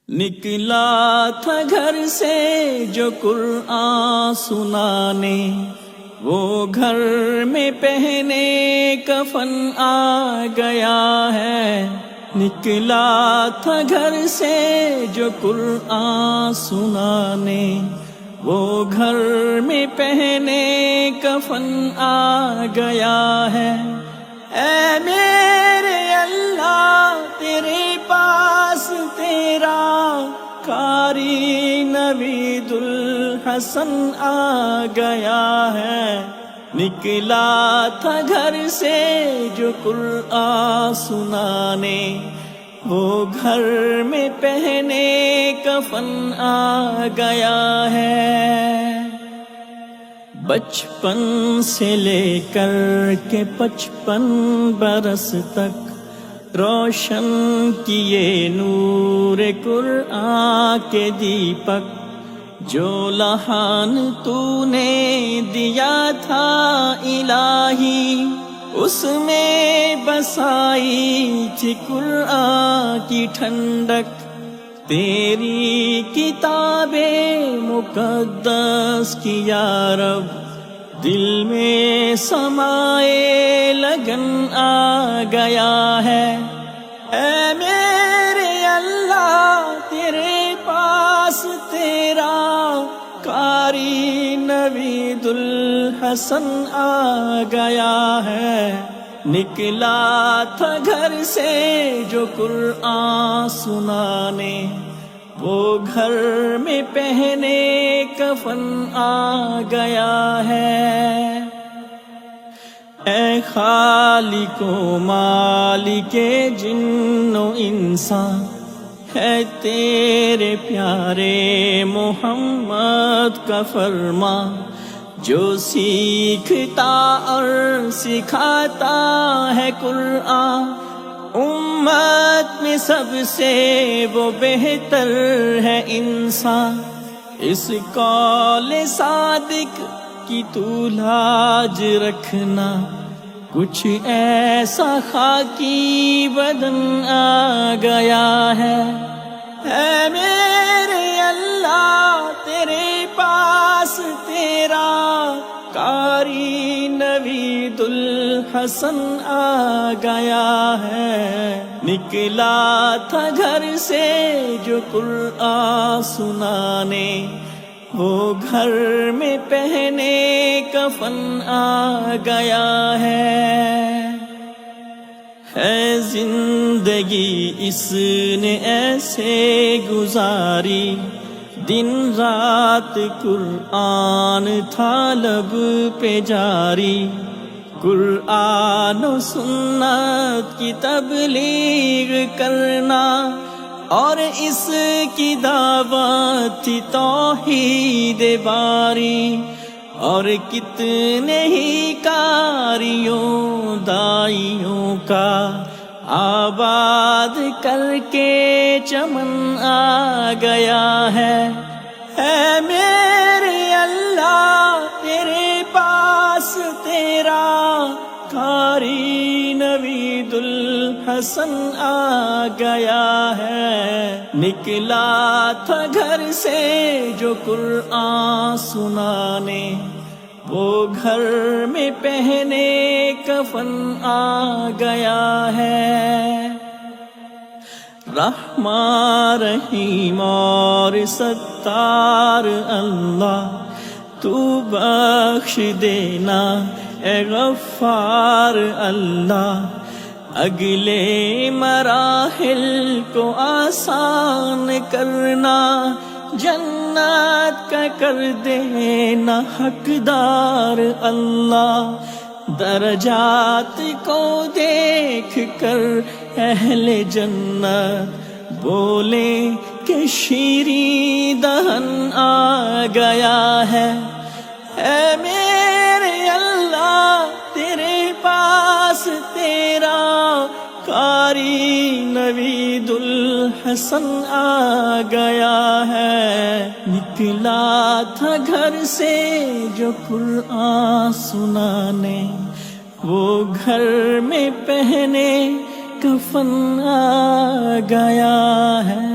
نکلا تھا گھر سے جو قرآن سنانے، وہ گھر میں پہنے کفن آ گیا ہے۔ نکلا تھا گھر سے جو قرآن سنانے، وہ گھر میں پہنے کفن آ گیا ہے۔ اے میرے اللہ تیرے پاس تیرا قاری نوید الحسن آ گیا ہے۔ نکلا تھا گھر سے جو قرآن سنانے، وہ گھر میں پہنے کفن آ گیا ہے۔ بچپن سے لے کر کے 55 برس تک روشن کیے نور قرآن کے دیپک، جو لہان تو نے دیا تھا الہی، اس میں بسائی تھی قرآن کی ٹھنڈک۔ تیری کتاب مقدس کی یا رب، دل میں سمائے لگن آ گیا ہے۔ اے میرے اللہ تیرے پاس تیرا قاری نوید الحسن آ گیا ہے۔ نکلا تھا گھر سے جو قرآن سنانے، وہ گھر میں پہنے کفن آ گیا ہے۔ اے خالق و مالک جن و انسان، ہے تیرے پیارے محمد کا فرمان، جو سیکھتا اور سکھاتا ہے قرآن، امت میں سب سے وہ بہتر ہے انسان۔ اس قول صادق کی تو لاج رکھنا، کچھ ایسا خاکی بدن آ گیا ہے۔ اے میرے اللہ تیرے پاس تیرا قاری نوید الحسن آ گیا ہے۔ نکلا تھا گھر سے جو قرآن سنانے، وہ گھر میں پہنے کفن آ گیا ہے۔ زندگی اس نے ایسے گزاری، دن رات قرآن تھا لب پہ جاری، قرآن و سنت کی تبلیغ کرنا، اور اس کی دعوت تھی توحید باری، اور کتنے ہی قاریوں دائیوں کا آباد کر کے چمن آ گیا ہے۔ اے میرے اللہ تیرے پاس تیرا قاری نوید الحسن آ گیا ہے۔ نکلا تھا گھر سے جو قرآن سنانے، وہ گھر میں پہنے کفن آ گیا ہے۔ رحمان رحیم اور ستار اللہ، تو بخش دینا اے غفار اللہ، اگلے مراحل کو آسان کرنا، جنت کا کر دینا حقدار اللہ۔ درجات کو دیکھ کر اہل جنت بولے کہ شیریں دہن آ گیا ہے۔ اے میرے اللہ تیرے پاس تیرا قاری نوید الحسن آ گیا ہے۔ نکلا تھا گھر سے جو قرآن سنانے، وہ گھر میں پہنے کفن آ گیا ہے۔